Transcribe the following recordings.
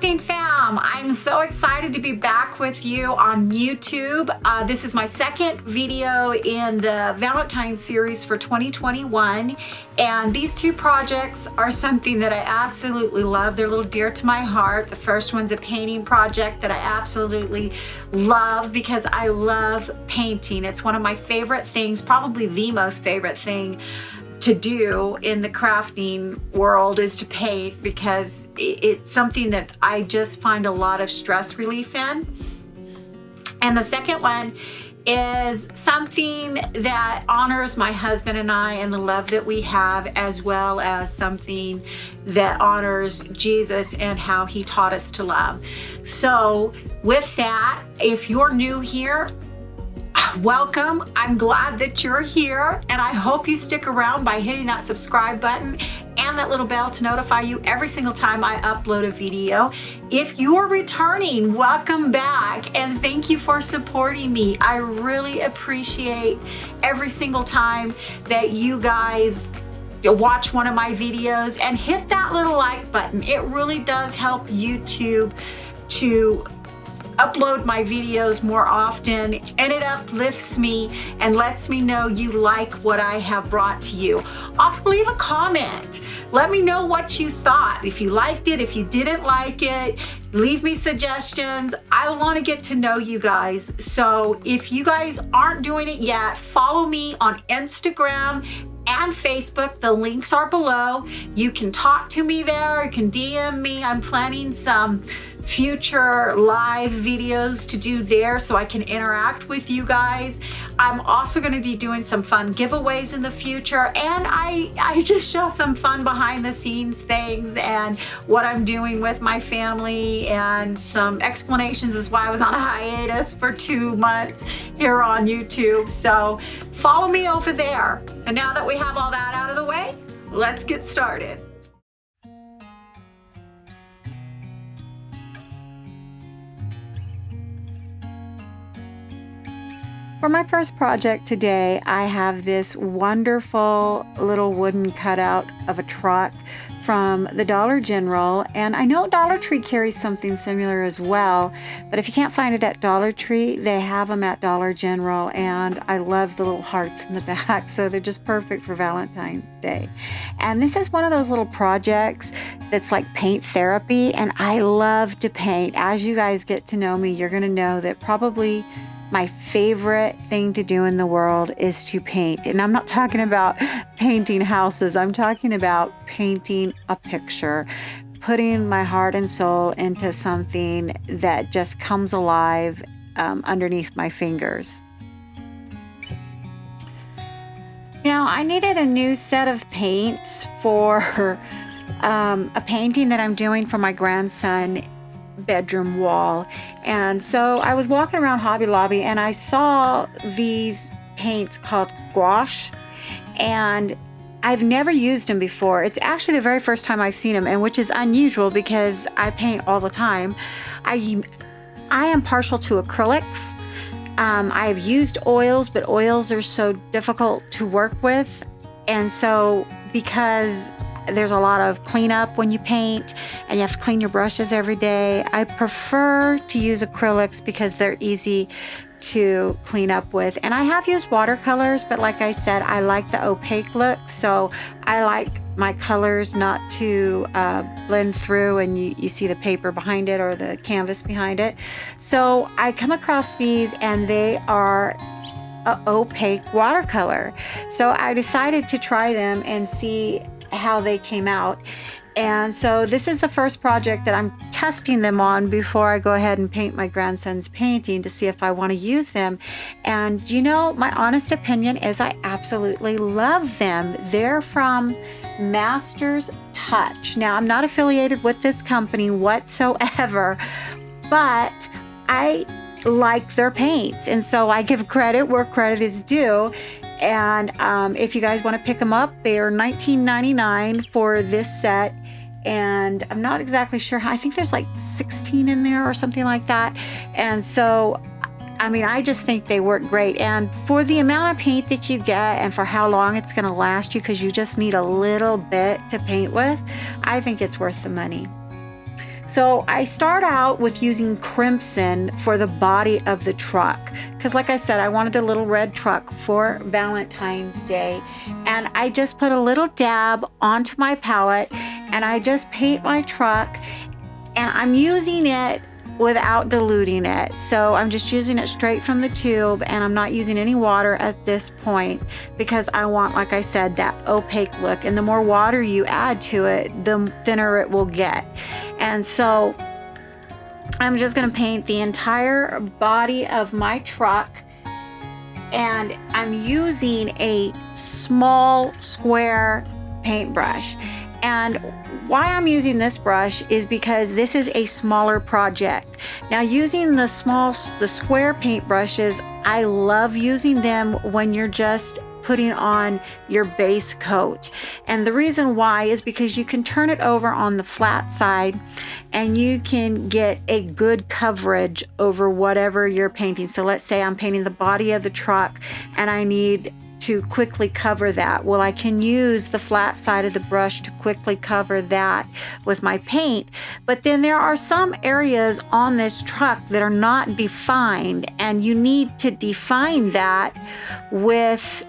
crafting fam, I'm so excited to be back with you on YouTube. This is my second video in the Valentine series for 2021, and these two projects are something that I absolutely love. They're a little dear to my heart. The first one's a painting project that I absolutely love because I love painting. It's one of my favorite things, probably the most favorite thing to do in the crafting world is to paint, because it's something that I just find a lot of stress relief in. And the second one is something that honors my husband and I and the love that we have, as well as something that honors Jesus and how he taught us to love. So with that, if you're new here, welcome. I'm glad that you're here, and I hope you stick around by hitting that subscribe button and that little bell to notify you every single time I upload a video. If you're returning, welcome back, and thank you for supporting me. I really appreciate every single time that you guys watch one of my videos and hit that little like button. It really does help YouTube to upload my videos more often, and it uplifts me and lets me know you like what I have brought to you. Also, leave a comment. Let me know what you thought. If you liked it, if you didn't like it, leave me suggestions. I want to get to know you guys. So if you guys aren't doing it yet, follow me on Instagram and Facebook. The links are below. You can talk to me there. You can DM me. I'm planning some future live videos to do there so I can interact with you guys. I'm also going to be doing some fun giveaways in the future, and I just show some fun behind the scenes things and what I'm doing with my family, and some explanations as why I was on a hiatus for 2 months here on YouTube. So follow me over there. And now that we have all that out of the way, let's get started. For my first project today, I have this wonderful little wooden cutout of a truck from the Dollar General, and I know Dollar Tree carries something similar as well, but if you can't find it at Dollar Tree, they have them at Dollar General, and I love the little hearts in the back, so they're just perfect for Valentine's Day. And this is one of those little projects that's like paint therapy, and I love to paint. As you guys get to know me, you're going to know that probably my favorite thing to do in the world is to paint. And I'm not talking about painting houses. I'm talking about painting a picture, putting my heart and soul into something that just comes alive underneath my fingers. Now, I needed a new set of paints for a painting that I'm doing for my grandson bedroom wall. And so I was walking around Hobby Lobby and I saw these paints called gouache, and I've never used them before. It's actually the very first time I've seen them, and which is unusual because I paint all the time. I am partial to acrylics. I've used oils, but oils are so difficult to work with, and so because there's a lot of cleanup when you paint and you have to clean your brushes every day, I prefer to use acrylics because they're easy to clean up with. And I have used watercolors, but like I said, I like the opaque look, so I like my colors not to blend through and you see the paper behind it or the canvas behind it. So I come across these and they are opaque watercolor. So I decided to try them and see how they came out. And so this is the first project that I'm testing them on before I go ahead and paint my grandson's painting to see if I want to use them. And you know, my honest opinion is I absolutely love them. They're from Master's Touch. Now, I'm not affiliated with this company whatsoever, but I like their paints, and so I give credit where credit is due. And if you guys want to pick them up, they are $19.99 for this set. And I'm not exactly sure how, I think there's like 16 in there or something like that. And so, I mean, I just think they work great. And for the amount of paint that you get and for how long it's going to last you, because you just need a little bit to paint with, I think it's worth the money. So I start out with using crimson for the body of the truck, because like I said, I wanted a little red truck for Valentine's Day, and I just put a little dab onto my palette and I just paint my truck, and I'm using it without diluting it. So I'm just using it straight from the tube, and I'm not using any water at this point because I want, like I said, that opaque look. And the more water you add to it, the thinner it will get. And so I'm just gonna paint the entire body of my truck, and I'm using a small square paintbrush. And why I'm using this brush is because this is a smaller project. Now, using the square paint brushes, I love using them when you're just putting on your base coat. And the reason why is because you can turn it over on the flat side and you can get a good coverage over whatever you're painting. So let's say I'm painting the body of the truck and I need to quickly cover that. Well, I can use the flat side of the brush to quickly cover that with my paint. But then there are some areas on this truck that are not defined, and you need to define that with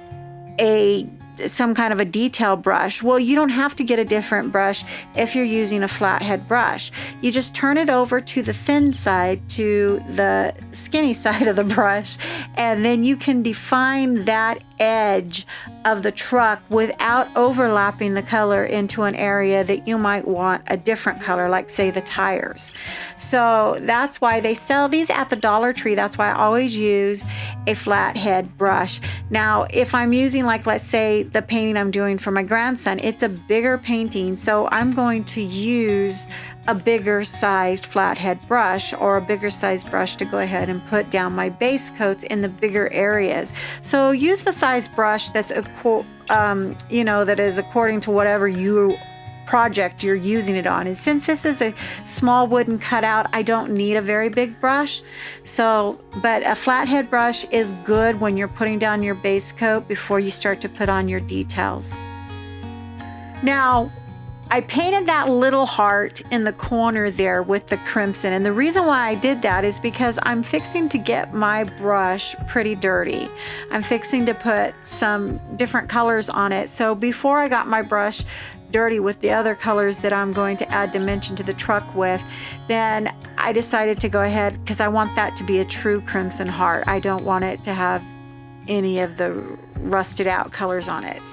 some kind of a detail brush. Well, you don't have to get a different brush if you're using a flathead brush. You just turn it over to the thin side, to the skinny side of the brush, and then you can define that edge of the truck without overlapping the color into an area that you might want a different color, like say the tires. So that's why they sell these at the Dollar Tree. That's why I always use a flathead brush. Now, if I'm using, like, let's say the painting I'm doing for my grandson, it's a bigger painting, so I'm going to use a bigger sized flathead brush or a bigger sized brush to go ahead and put down my base coats in the bigger areas. So use the size brush that's that is according to whatever project you're using it on. And since this is a small wooden cutout, I don't need a very big brush. But a flathead brush is good when you're putting down your base coat before you start to put on your details. Now, I painted that little heart in the corner there with the crimson, and the reason why I did that is because I'm fixing to get my brush pretty dirty. I'm fixing to put some different colors on it. So before I got my brush dirty with the other colors that I'm going to add dimension to the truck with, then I decided to go ahead, because I want that to be a true crimson heart. I don't want it to have any of the rusted out colors on it.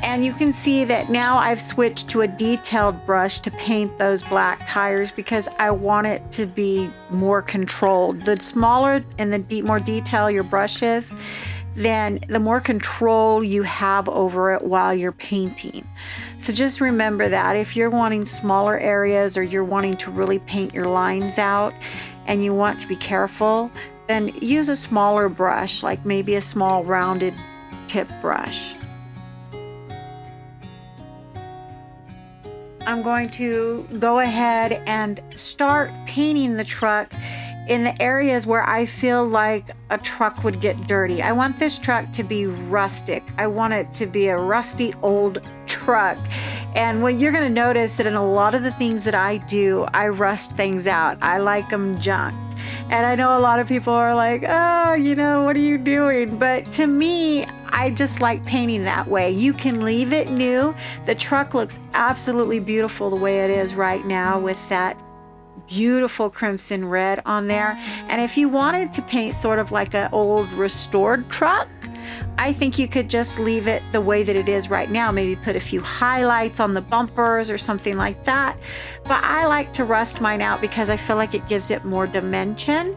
And you can see that now I've switched to a detailed brush to paint those black tires because I want it to be more controlled. The smaller and the more detail your brush is, then the more control you have over it while you're painting. So just remember that if you're wanting smaller areas or you're wanting to really paint your lines out and you want to be careful, then use a smaller brush, like maybe a small rounded tip brush. I'm going to go ahead and start painting the truck in the areas where I feel like a truck would get dirty. I want this truck to be rustic. I want it to be a rusty old truck. And what you're gonna notice that in a lot of the things that I do, I rust things out. I like them junked. And I know a lot of people are like, oh, what are you doing? But to me, I just like painting that way. You can leave it new. The truck looks absolutely beautiful the way it is right now with that beautiful crimson red on there. And if you wanted to paint sort of like an old restored truck, I think you could just leave it the way that it is right now. Maybe put a few highlights on the bumpers or something like that. But I like to rust mine out because I feel like it gives it more dimension.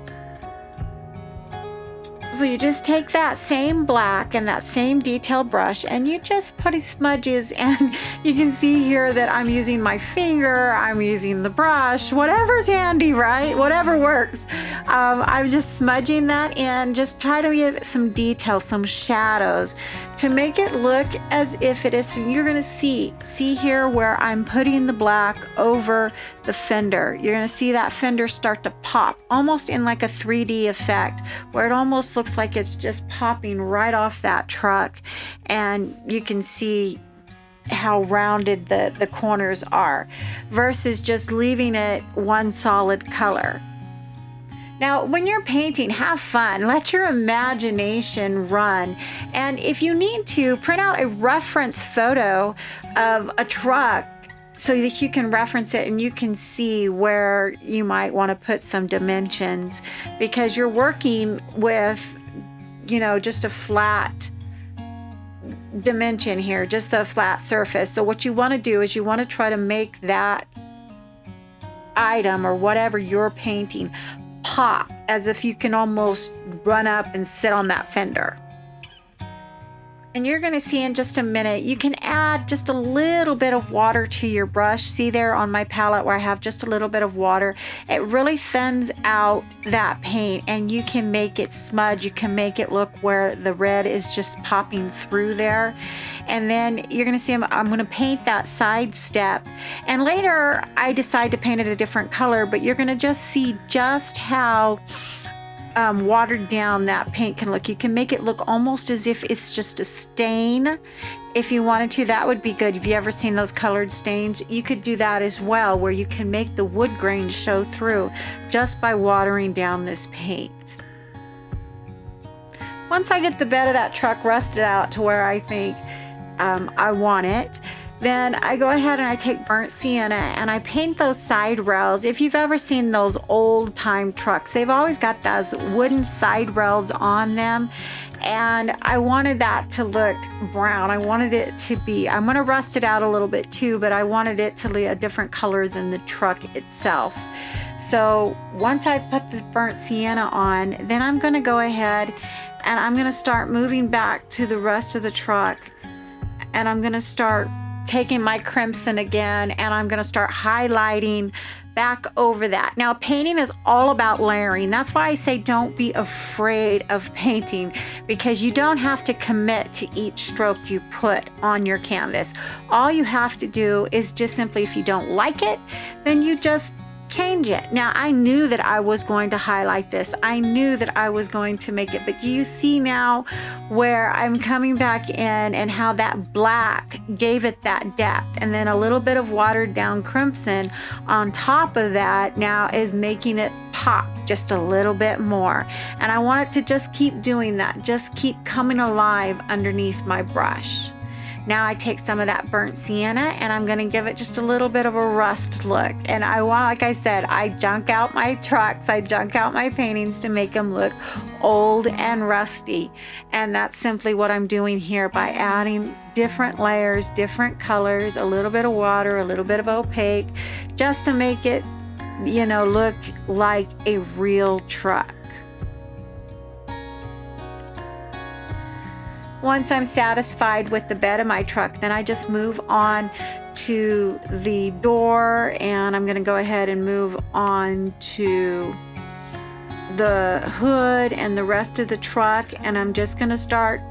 So you just take that same black and that same detail brush and you just put smudges, and you can see here that I'm using my finger, I'm using the brush, whatever's handy, right? Whatever works. I'm just smudging that in, just try to give some detail, some shadows to make it look as if it is. You're gonna see here where I'm putting the black over the fender. You're gonna see that fender start to pop almost in like a 3D effect where it almost looks like it's just popping right off that truck, and you can see how rounded the corners are, versus just leaving it one solid color. Now, when you're painting, have fun. Let your imagination run. And if you need to, print out a reference photo of a truck so that you can reference it and you can see where you might want to put some dimensions, because you're working with, you know, just a flat dimension here, just a flat surface. So what you want to do is you want to try to make that item or whatever you're painting pop, as if you can almost run up and sit on that fender. And you're going to see in just a minute, you can add just a little bit of water to your brush. See there on my palette where I have just a little bit of water. It really thins out that paint, and you can make it smudge. You can make it look where the red is just popping through there. And then you're going to see I'm going to paint that side step. And later I decide to paint it a different color, but you're going to just see just how watered down that paint can look. You can make it look almost as if it's just a stain. If you wanted to, that would be good. Have you ever seen those colored stains? You could do that as well, where you can make the wood grain show through just by watering down this paint. Once I get the bed of that truck rusted out to where I think I want it, then I go ahead and I take burnt sienna and I paint those side rails. If you've ever seen those old time trucks, they've always got those wooden side rails on them. And I wanted that to look brown. I wanted it to be, I'm gonna rust it out a little bit too, but I wanted it to be a different color than the truck itself. So once I put the burnt sienna on, then I'm gonna go ahead and I'm gonna start moving back to the rest of the truck, and I'm gonna start taking my crimson again, and I'm going to start highlighting back over that. Now, painting is all about layering. That's why I say don't be afraid of painting, because you don't have to commit to each stroke you put on your canvas. All you have to do is just simply, if you don't like it, then you just change it. Now, I knew that I was going to highlight this. I knew that I was going to make it, but do you see now where I'm coming back in and how that black gave it that depth, and then a little bit of watered down crimson on top of that now is making it pop just a little bit more. And I want it to just keep doing that, just keep coming alive underneath my brush. Now I take some of that burnt sienna and I'm gonna give it just a little bit of a rust look. And I want, like I said, I junk out my trucks, I junk out my paintings to make them look old and rusty. And that's simply what I'm doing here by adding different layers, different colors, a little bit of water, a little bit of opaque, just to make it, you know, look like a real truck. Once I'm satisfied with the bed of my truck, then I just move on to the door, and I'm gonna go ahead and move on to the hood and the rest of the truck, and I'm just gonna start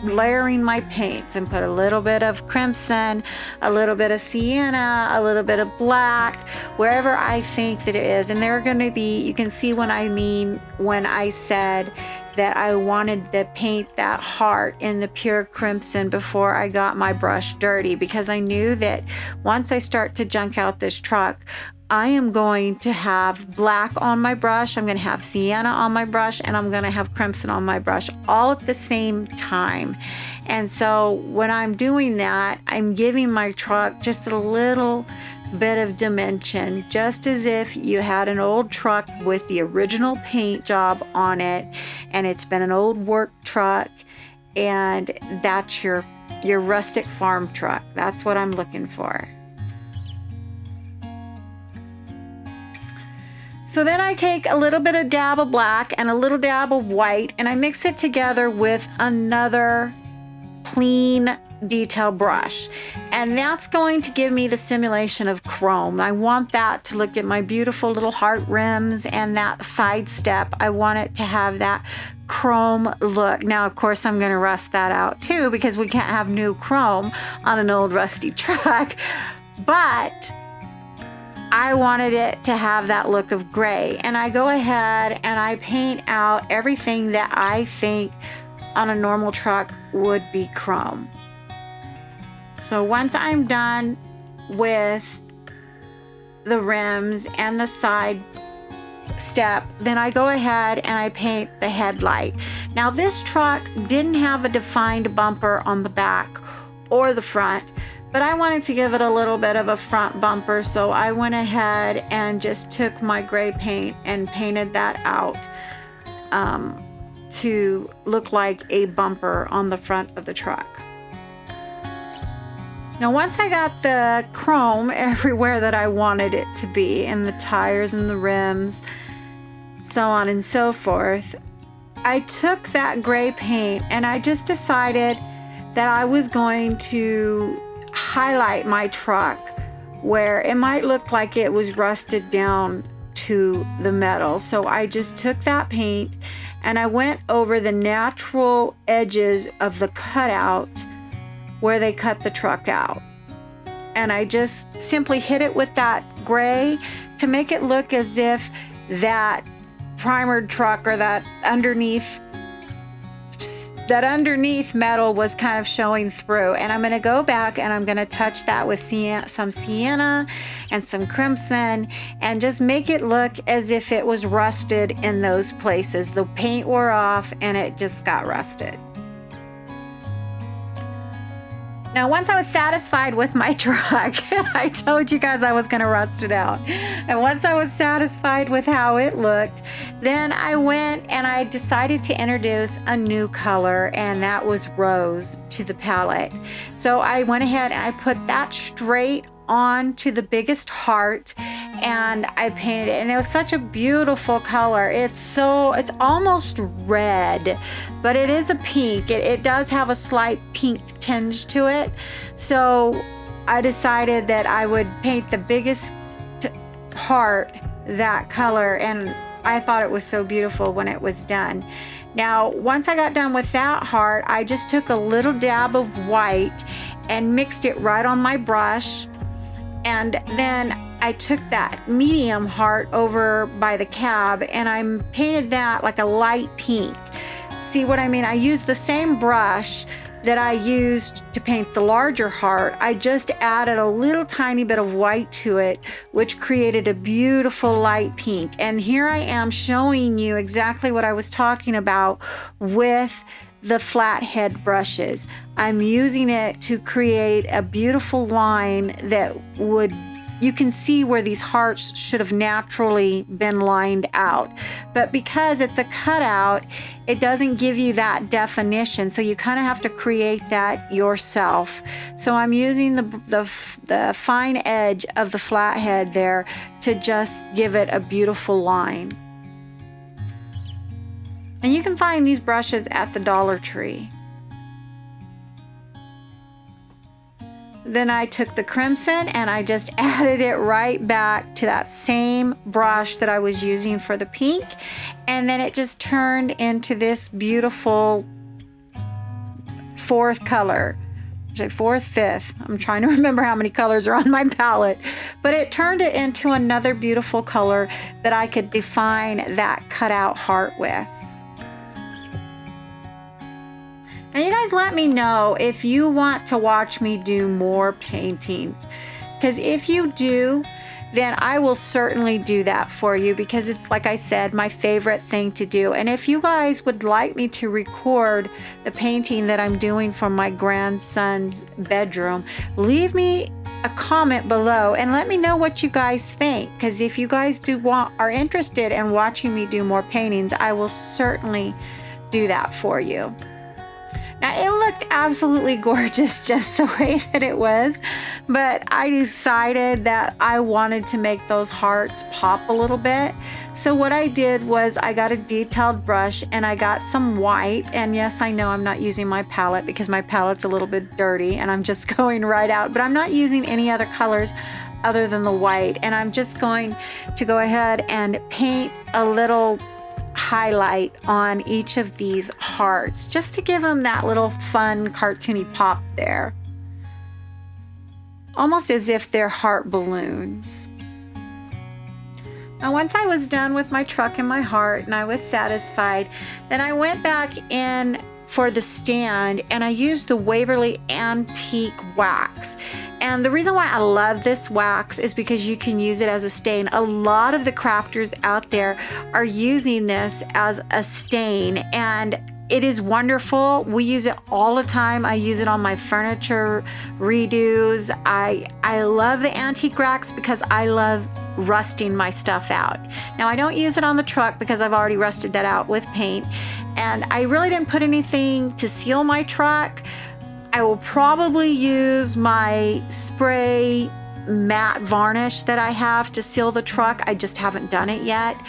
layering my paints and put a little bit of crimson, a little bit of sienna, a little bit of black, wherever I think that it is. And they're going to be, you can see when I said that I wanted to paint that heart in the pure crimson before I got my brush dirty, because I knew that once I start to junk out this truck, I am going to have black on my brush, I'm going to have sienna on my brush, and I'm going to have crimson on my brush all at the same time. And so when I'm doing that, I'm giving my truck just a little bit of dimension, just as if you had an old truck with the original paint job on it, and it's been an old work truck, and that's your rustic farm truck. That's what I'm looking for. So then I take a little bit of dab of black and a little dab of white, and I mix it together with another clean detail brush, and that's going to give me the simulation of chrome. I want that to look at my beautiful little heart rims and that side step. I want it to have that chrome look. Now, of course, I'm going to rust that out too, because we can't have new chrome on an old rusty truck, but I wanted it to have that look of gray. And I go ahead and I paint out everything that I think on a normal truck would be chrome. So once I'm done with the rims and the side step, then I go ahead and I paint the headlight. Now this truck didn't have a defined bumper on the back or the front, but I wanted to give it a little bit of a front bumper, so I went ahead and just took my gray paint and painted that out to look like a bumper on the front of the truck. Now once I got the chrome everywhere that I wanted it to be, in the tires and the rims, so on and so forth, I took that gray paint and I just decided that I was going to highlight my truck where it might look like it was rusted down to the metal. So I just took that paint and I went over the natural edges of the cutout where they cut the truck out. And I just simply hit it with that gray to make it look as if that primered truck or that underneath metal was kind of showing through. And I'm going to go back and I'm going to touch that with some sienna and some crimson and just make it look as if it was rusted in those places. The paint wore off and it just got rusted. Now, once I was satisfied with my truck, I told you guys I was going to rust it out. And once I was satisfied with how it looked, then I went and I decided to introduce a new color, and that was rose to the palette. So I went ahead and I put that straight onto the biggest heart and I painted it, and it was such a beautiful color. It's almost red, but it is a pink. It does have a slight pink tinge to it. So I decided that I would paint the biggest heart that color, and I thought it was so beautiful when it was done. Now, once I got done with that heart, I just took a little dab of white and mixed it right on my brush. And then I took that medium heart over by the cab and I painted that like a light pink. See what I mean? I used the same brush that I used to paint the larger heart. I just added a little tiny bit of white to it, which created a beautiful light pink. And here I am showing you exactly what I was talking about with the flathead brushes. I'm using it to create a beautiful line that you can see where these hearts should have naturally been lined out. But because it's a cutout, it doesn't give you that definition. So you kind of have to create that yourself. So I'm using the fine edge of the flathead there to just give it a beautiful line. And you can find these brushes at the Dollar Tree. Then I took the crimson and I just added it right back to that same brush that I was using for the pink. And then it just turned into this beautiful fourth color. Fourth, fifth. I'm trying to remember how many colors are on my palette. But it turned it into another beautiful color that I could define that cutout heart with. And you guys let me know if you want to watch me do more paintings. Because if you do, then I will certainly do that for you, because it's, like I said, my favorite thing to do. And if you guys would like me to record the painting that I'm doing from my grandson's bedroom, leave me a comment below and let me know what you guys think. Because if you guys are interested in watching me do more paintings, I will certainly do that for you. Now, it looked absolutely gorgeous just the way that it was, but I decided that I wanted to make those hearts pop a little bit. So what I did was I got a detailed brush and I got some white. And yes, I know I'm not using my palette because my palette's a little bit dirty and I'm just going right out, but I'm not using any other colors other than the white. And I'm just going to go ahead and paint a little highlight on each of these hearts just to give them that little fun cartoony pop there, almost as if they're heart balloons. Now, once I was done with my truck and my heart and I was satisfied, then I went back in for the stand, and I used the Waverly Antique Wax. And the reason why I love this wax is because you can use it as a stain. A lot of the crafters out there are using this as a stain, and it is wonderful. We use it all the time. I use it on my furniture redos. I love the antique wax because I love rusting my stuff out. Now, I don't use it on the truck because I've already rusted that out with paint, and I really didn't put anything to seal my truck. I will probably use my spray matte varnish that I have to seal the truck. I just haven't done it yet.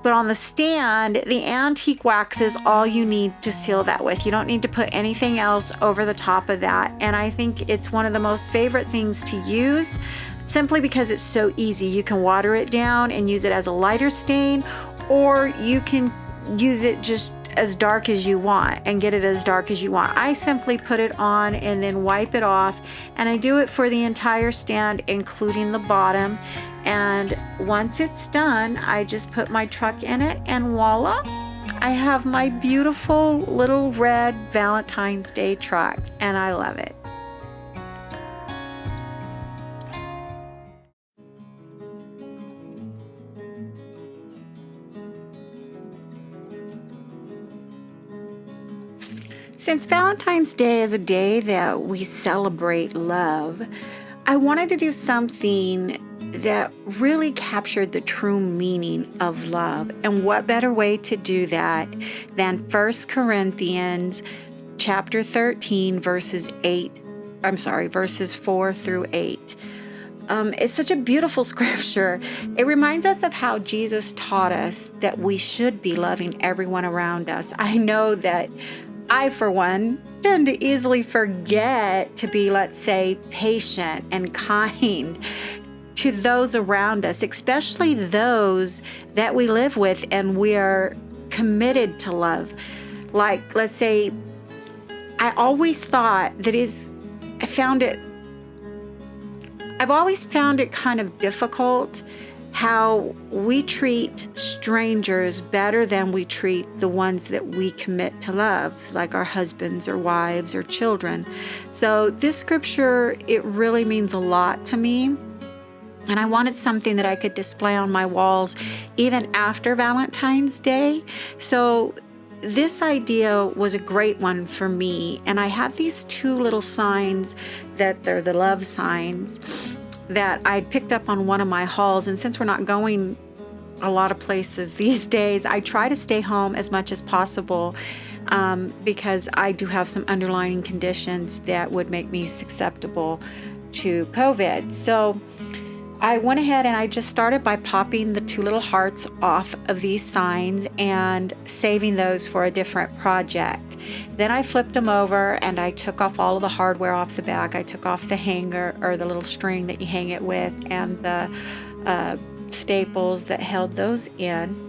But on the stand, the antique wax is all you need to seal that with. You don't need to put anything else over the top of that. And I think it's one of the most favorite things to use, simply because it's so easy. You can water it down and use it as a lighter stain, or you can use it just as dark as you want and get it as dark as you want. I simply put it on and then wipe it off, and I do it for the entire stand, including the bottom. And once it's done, I just put my truck in it, and voila, I have my beautiful little red Valentine's Day truck, and I love it. Since Valentine's Day is a day that we celebrate love, I wanted to do something that really captured the true meaning of love. And what better way to do that than 1 Corinthians chapter 13, verses 4 through 8. It's such a beautiful scripture. It reminds us of how Jesus taught us that we should be loving everyone around us. I know that I, for one, tend to easily forget to be, let's say, patient and kind to those around us, especially those that we live with and we are committed to love. Like, let's say, I've always found it kind of difficult how we treat strangers better than we treat the ones that we commit to love, like our husbands or wives or children. So this scripture, it really means a lot to me. And I wanted something that I could display on my walls even after Valentine's Day. So this idea was a great one for me. And I had these two little signs that they're the love signs that I'd picked up on one of my hauls. And since we're not going a lot of places these days, I try to stay home as much as possible because I do have some underlying conditions that would make me susceptible to COVID. So I went ahead and I just started by popping the two little hearts off of these signs and saving those for a different project. Then I flipped them over and I took off all of the hardware off the back. I took off the hanger, or the little string that you hang it with, and the staples that held those in.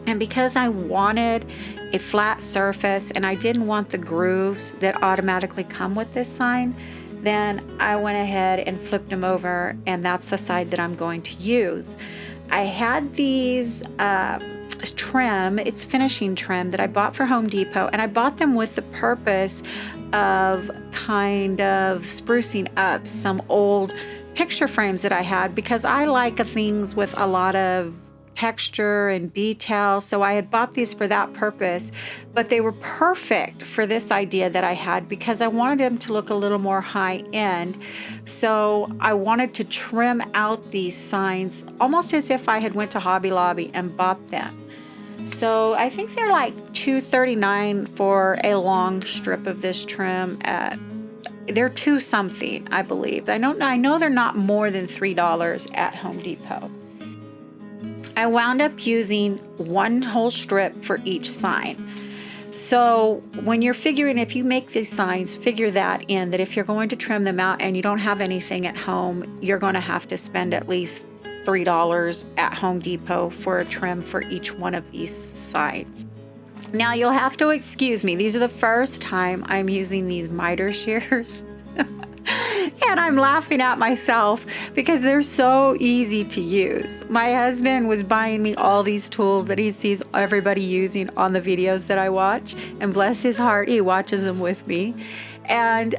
And because I wanted a flat surface and I didn't want the grooves that automatically come with this sign, then I went ahead and flipped them over, and that's the side that I'm going to use. I had these trim, it's finishing trim that I bought for Home Depot, and I bought them with the purpose of kind of sprucing up some old picture frames that I had, because I like things with a lot of texture and detail. So I had bought these for that purpose, but they were perfect for this idea that I had because I wanted them to look a little more high end. So I wanted to trim out these signs almost as if I had went to Hobby Lobby and bought them. So I think they're like $2.39 for a long strip of this trim. They're $2 something, I believe. I know they're not more than $3 at Home Depot. I wound up using one whole strip for each sign. So when you're figuring, if you make these signs, figure that in, that if you're going to trim them out and you don't have anything at home, you're going to have to spend at least $3 at Home Depot for a trim for each one of these sides. Now you'll have to excuse me. These are the first time I'm using these miter shears. And I'm laughing at myself because they're so easy to use. My husband was buying me all these tools that he sees everybody using on the videos that I watch. And bless his heart, he watches them with me. And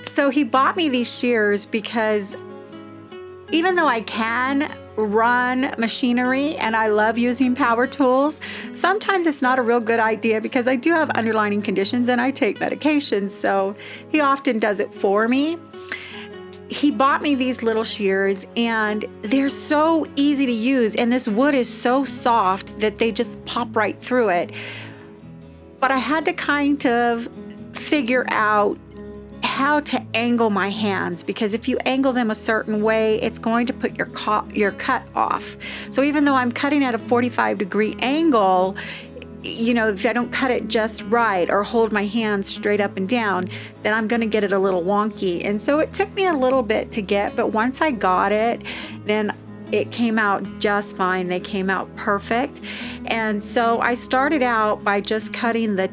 so he bought me these shears because even though I can run machinery and I love using power tools, sometimes it's not a real good idea because I do have underlying conditions and I take medications. So he often does it for me. He bought me these little shears and they're so easy to use, and this wood is so soft that they just pop right through it. But I had to kind of figure out how to angle my hands, because if you angle them a certain way, it's going to put your cut off. So even though I'm cutting at a 45-degree angle, you know, if I don't cut it just right or hold my hands straight up and down, then I'm going to get it a little wonky. And so it took me a little bit to get, but once I got it, then it came out just fine. They came out perfect. And so I started out by just cutting the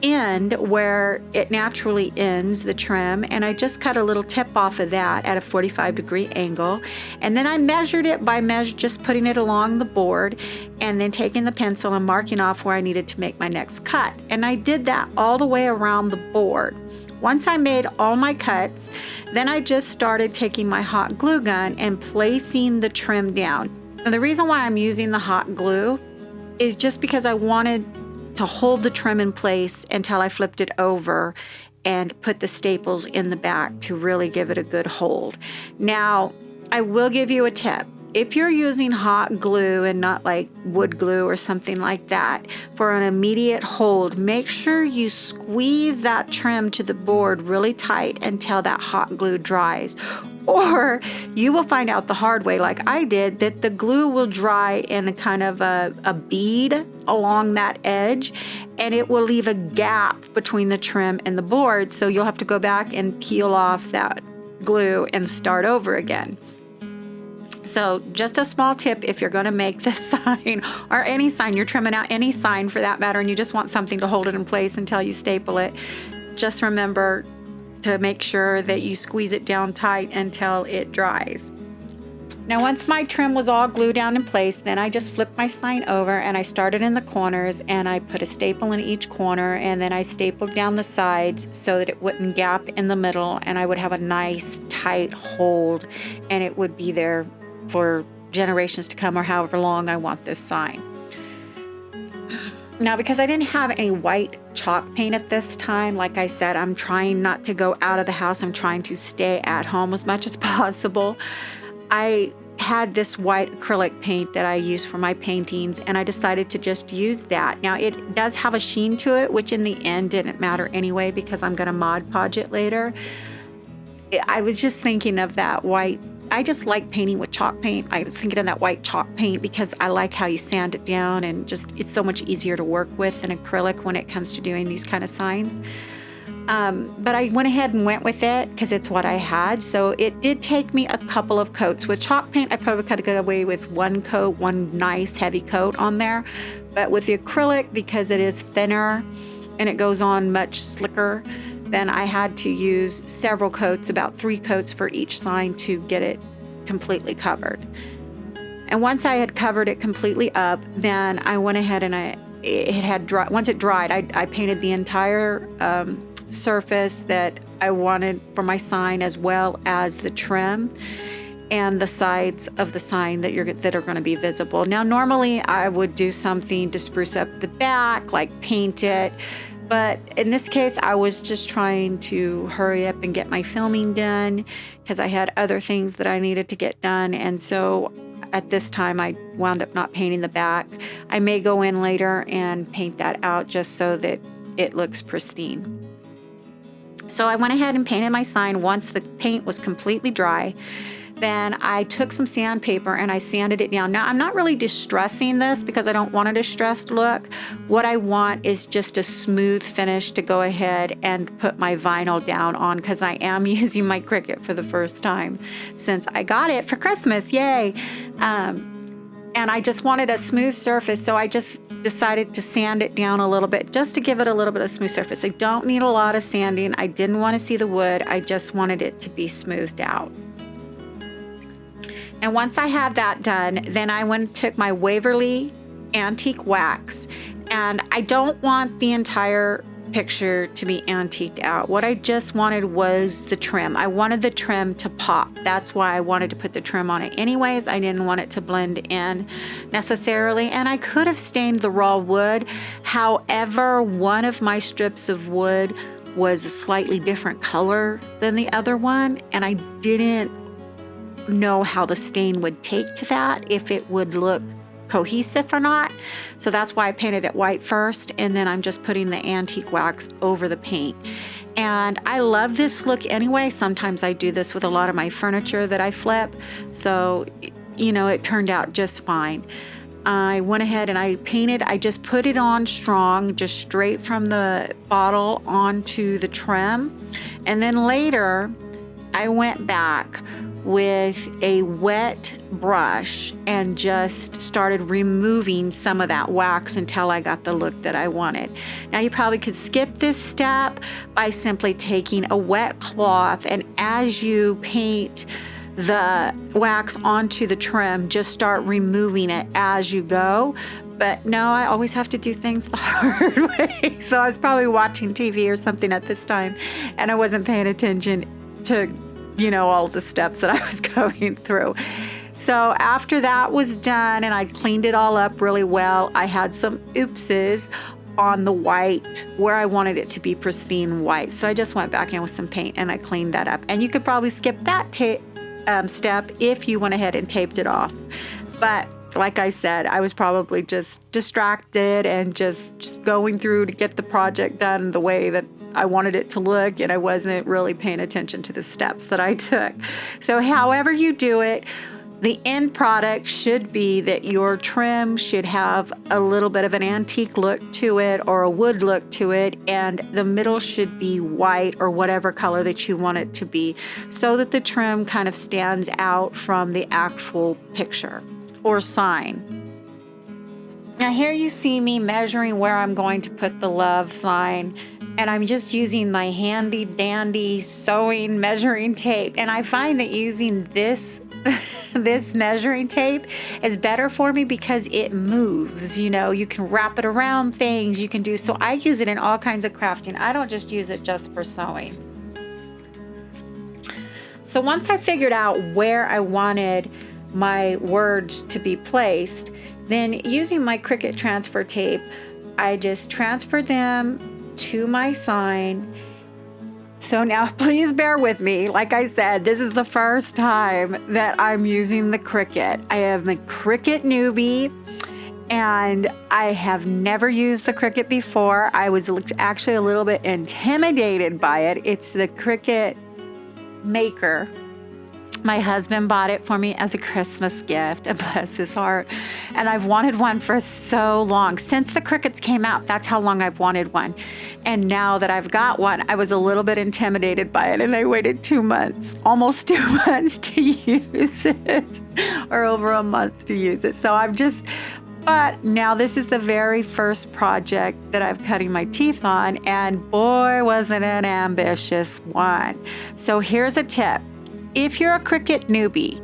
end where it naturally ends, the trim, and I just cut a little tip off of that at a 45-degree angle, and then I measured it by just putting it along the board and then taking the pencil and marking off where I needed to make my next cut. And I did that all the way around the board. Once I made all my cuts, then I just started taking my hot glue gun and placing the trim down. And the reason why I'm using the hot glue is just because I wanted to hold the trim in place until I flipped it over and put the staples in the back to really give it a good hold. Now, I will give you a tip. If you're using hot glue and not like wood glue or something like that for an immediate hold, make sure you squeeze that trim to the board really tight until that hot glue dries. Or you will find out the hard way, like I did, that the glue will dry in a kind of a bead along that edge, and it will leave a gap between the trim and the board. So you'll have to go back and peel off that glue and start over again. So just a small tip, if you're going to make this sign or any sign, you're trimming out any sign for that matter, and you just want something to hold it in place until you staple it, just remember to make sure that you squeeze it down tight until it dries. Now, once my trim was all glued down in place, then I just flipped my sign over and I started in the corners and I put a staple in each corner, and then I stapled down the sides so that it wouldn't gap in the middle and I would have a nice tight hold and it would be there for generations to come or however long I want this sign. Now, because I didn't have any white chalk paint at this time, like I said, I'm trying not to go out of the house. I'm trying to stay at home as much as possible. I had this white acrylic paint that I use for my paintings, and I decided to just use that. Now, it does have a sheen to it, which in the end didn't matter anyway because I'm going to Mod Podge it later. I was just thinking of that white. I just like painting with chalk paint. I was thinking of that white chalk paint because I like how you sand it down, and just it's so much easier to work with than acrylic when it comes to doing these kind of signs. But I went ahead and went with it because it's what I had. So it did take me a couple of coats. With chalk paint, I probably could have got away with one coat, one nice heavy coat on there. But with the acrylic, because it is thinner and it goes on much slicker, then I had to use several coats, about 3 coats for each sign to get it completely covered. And once I had covered it completely up, then I went ahead and once it dried, I painted the entire surface that I wanted for my sign, as well as the trim and the sides of the sign that are going to be visible. Now, normally I would do something to spruce up the back, like paint it. But in this case, I was just trying to hurry up and get my filming done because I had other things that I needed to get done. And so at this time, I wound up not painting the back. I may go in later and paint that out just so that it looks pristine. So I went ahead and painted my sign once the paint was completely dry. Then I took some sandpaper and I sanded it down. Now, I'm not really distressing this because I don't want a distressed look. What I want is just a smooth finish to go ahead and put my vinyl down on, because I am using my Cricut for the first time since I got it for Christmas. Yay! and I just wanted a smooth surface, so I just decided to sand it down a little bit just to give it a little bit of smooth surface. I don't need a lot of sanding. I didn't want to see the wood. I just wanted it to be smoothed out. And once I had that done, then I went and took my Waverly antique wax, and I don't want the entire picture to be antiqued out. What I just wanted was the trim. I wanted the trim to pop. That's why I wanted to put the trim on it anyways. I didn't want it to blend in necessarily, and I could have stained the raw wood. However, one of my strips of wood was a slightly different color than the other one, and I didn't know how the stain would take to that, if it would look cohesive or not. So that's why I painted it white first, and then I'm just putting the antique wax over the paint. And I love this look anyway. Sometimes I do this with a lot of my furniture that I flip. So, you know, it turned out just fine. I went ahead and I painted, I just put it on strong, just straight from the bottle onto the trim. And then later I went back with a wet brush and just started removing some of that wax until I got the look that I wanted. Now you probably could skip this step by simply taking a wet cloth, and as you paint the wax onto the trim, just start removing it as you go. But no, I always have to do things the hard way. So I was probably watching TV or something at this time, and I wasn't paying attention to, you know, all the steps that I was going through. So after that was done and I cleaned it all up really well, I had some oopses on the white where I wanted it to be pristine white. So I just went back in with some paint and I cleaned that up. And you could probably skip that step if you went ahead and taped it off. But like I said, I was probably just distracted and just going through to get the project done the way that I wanted it to look, and I wasn't really paying attention to the steps that I took. So however you do it, the end product should be that your trim should have a little bit of an antique look to it or a wood look to it, and the middle should be white or whatever color that you want it to be, so that the trim kind of stands out from the actual picture or sign. Now here you see me measuring where I'm going to put the love sign, and I'm just using my handy dandy sewing measuring tape. And I find that using this this measuring tape is better for me because it moves. You know, you can wrap it around things, you can do, so I use it in all kinds of crafting. I don't just use it just for sewing. So once I figured out where I wanted my words to be placed, then using my Cricut transfer tape, I just transferred them to my sign. So now please bear with me. Like I said, this is the first time that I'm using the Cricut. I am a Cricut newbie, and I have never used the Cricut before. I was actually a little bit intimidated by it. It's the Cricut Maker. My husband bought it for me as a Christmas gift, and bless his heart. And I've wanted one for so long. Since the Cricuts came out, that's how long I've wanted one. And now that I've got one, I was a little bit intimidated by it, and I waited 2 months, almost 2 months to use it, or over a month to use it. So but now this is the very first project that I'm cutting my teeth on, and boy, was it an ambitious one. So here's a tip. If you're a Cricut newbie,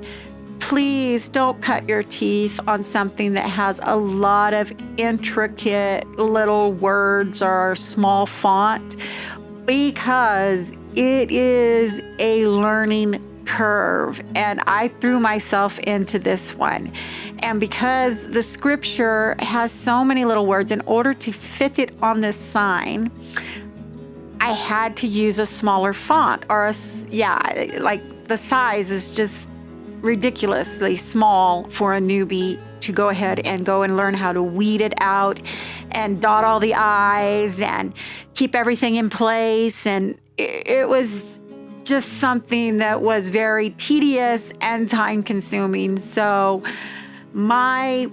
please don't cut your teeth on something that has a lot of intricate little words or small font, because it is a learning curve, and I threw myself into this one. And because the scripture has so many little words, in order to fit it on this sign, I had to use a smaller font, or the size is just ridiculously small for a newbie to go ahead and learn how to weed it out and dot all the I's and keep everything in place. And it was just something that was very tedious and time consuming. So my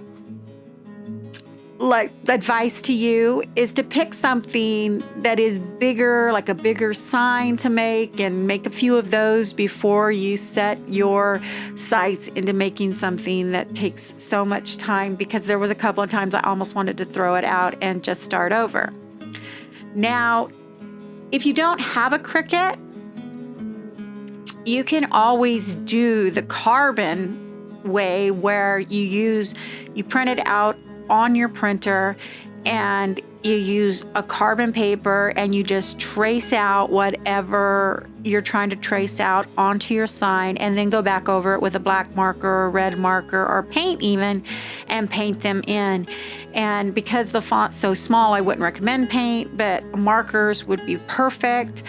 like advice to you is to pick something that is bigger, like a bigger sign to make, and make a few of those before you set your sights into making something that takes so much time, because there was a couple of times I almost wanted to throw it out and just start over. Now, if you don't have a Cricut, you can always do the carbon way, where you print it out on your printer and you use a carbon paper and you just trace out whatever you're trying to trace out onto your sign, and then go back over it with a black marker or red marker or paint even, and paint them in. And because the font's so small, I wouldn't recommend paint, but markers would be perfect.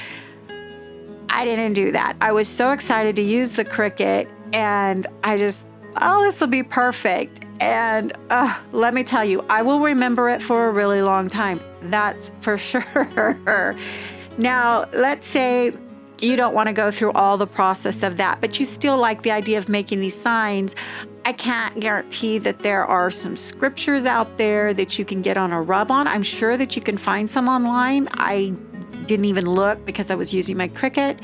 I didn't do that. I was so excited to use the Cricut, and I just, oh, this will be perfect. And let me tell you, I will remember it for a really long time. That's for sure. Now, let's say you don't want to go through all the process of that, but you still like the idea of making these signs. I can't guarantee that there are some scriptures out there that you can get on a rub-on. I'm sure that you can find some online. I didn't even look because I was using my Cricut.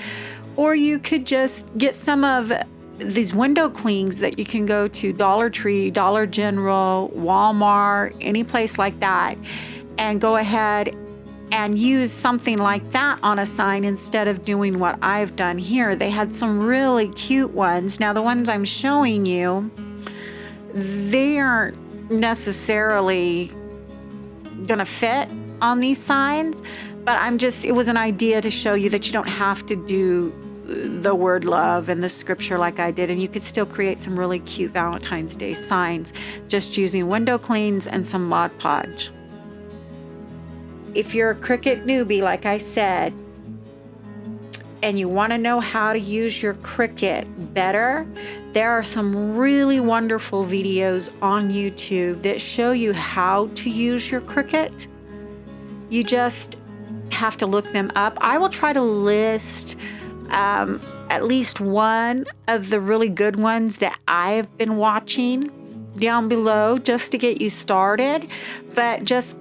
Or you could just get some of these window clings that you can go to Dollar Tree, Dollar General, Walmart, any place like that, and go ahead and use something like that on a sign instead of doing what I've done here. They had some really cute ones. Now, the ones I'm showing you, they aren't necessarily gonna fit on these signs, but it was an idea to show you that you don't have to do the word love and the scripture like I did, and you could still create some really cute Valentine's Day signs just using window cleans and some Mod Podge. If you're a Cricut newbie, like I said, and you want to know how to use your Cricut better, there are some really wonderful videos on YouTube that show you how to use your Cricut. You just have to look them up. I will try to list at least one of the really good ones that I've been watching down below just to get you started. But just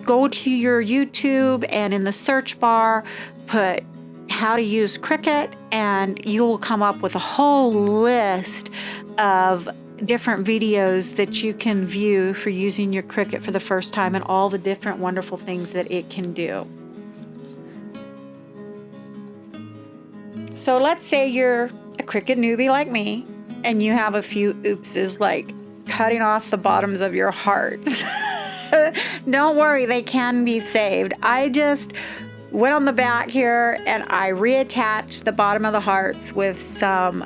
go to your YouTube and in the search bar, put how to use Cricut, and you will come up with a whole list of different videos that you can view for using your Cricut for the first time and all the different wonderful things that it can do. So let's say you're a Cricut newbie like me and you have a few oopses, like cutting off the bottoms of your hearts. Don't worry, they can be saved. I just went on the back here and I reattached the bottom of the hearts with some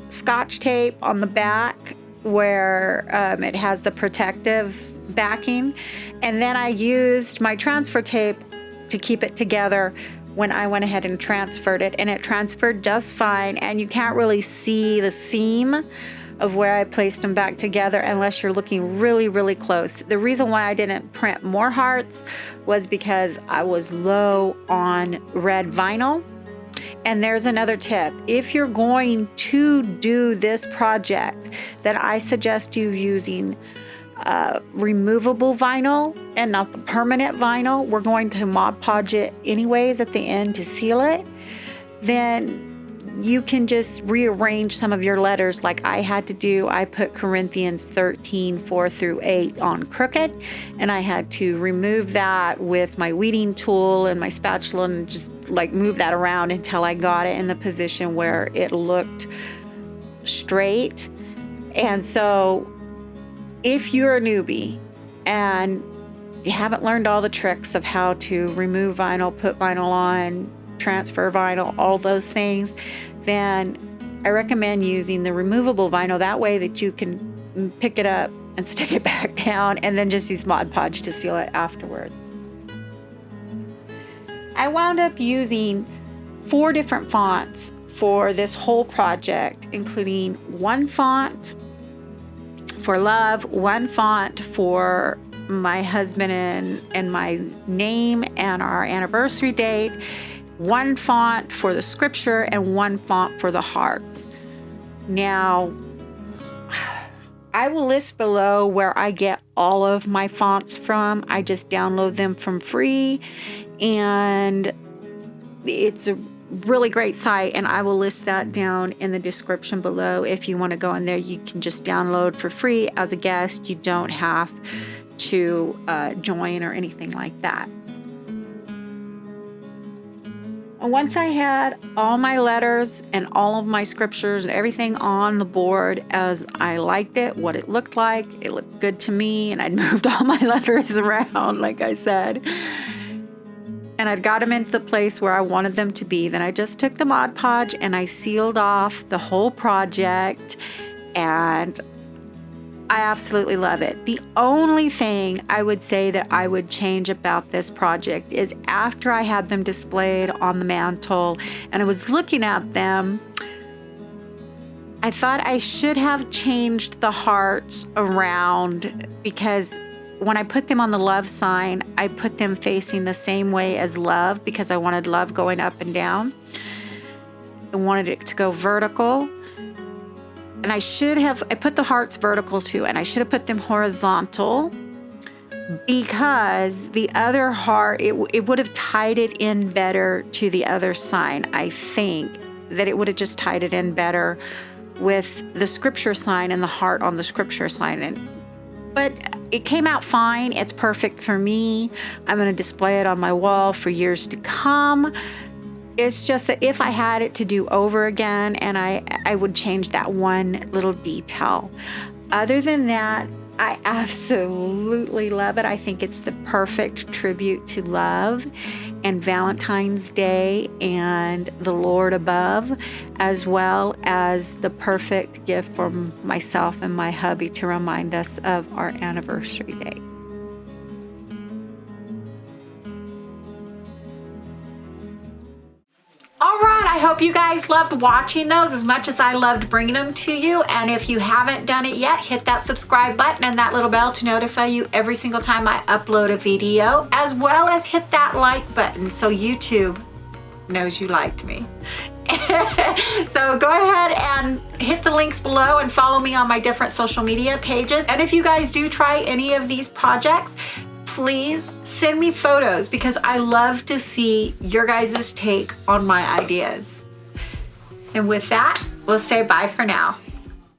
Scotch tape on the back where it has the protective backing. And then I used my transfer tape to keep it together when I went ahead and transferred it, and it transferred just fine. And you can't really see the seam of where I placed them back together unless you're looking really, really close. The reason why I didn't print more hearts was because I was low on red vinyl. And there's another tip. If you're going to do this project, then I suggest you using removable vinyl and not the permanent vinyl. We're going to Mod Podge it anyways at the end to seal it. Then you can just rearrange some of your letters like I had to do. I put Corinthians 13, 4 through 8 on crooked, and I had to remove that with my weeding tool and my spatula and just like move that around until I got it in the position where it looked straight. And so if you're a newbie and you haven't learned all the tricks of how to remove vinyl, put vinyl on, transfer vinyl, all those things, then I recommend using the removable vinyl. That way that you can pick it up and stick it back down and then just use Mod Podge to seal it afterwards. I wound up using 4 different fonts for this whole project, including one font for love, one font for my husband and my name and our anniversary date, one font for the scripture, and one font for the hearts. Now, I will list below where I get all of my fonts from. I just download them from free, and it's a really great site, and I will list that down in the description below. If you want to go in there, you can just download for free as a guest. You don't have to join or anything like that. Once I had all my letters and all of my scriptures and everything on the board as I liked it, what it looked good to me, and I'd moved all my letters around, like I said, and I'd got them into the place where I wanted them to be, then I just took the Mod Podge and I sealed off the whole project, and I absolutely love it. The only thing I would say that I would change about this project is after I had them displayed on the mantle and I was looking at them, I thought I should have changed the hearts around, because when I put them on the love sign, I put them facing the same way as love because I wanted love going up and down. I wanted it to go vertical. And I put the hearts vertical too, and I should have put them horizontal, because the other heart, it would have tied it in better to the other sign. I think that it would have just tied it in better with the scripture sign and the heart on the scripture sign. But it came out fine. It's perfect for me. I'm going to display it on my wall for years to come. It's just that if I had it to do over again, and I would change that one little detail. Other than that, I absolutely love it. I think it's the perfect tribute to love and Valentine's Day and the Lord above, as well as the perfect gift for myself and my hubby to remind us of our anniversary date. All right, I hope you guys loved watching those as much as I loved bringing them to you. And if you haven't done it yet, hit that subscribe button and that little bell to notify you every single time I upload a video, as well as hit that like button so YouTube knows you liked me. So go ahead and hit the links below and follow me on my different social media pages. And if you guys do try any of these projects, please send me photos, because I love to see your guys' take on my ideas. And with that, we'll say bye for now.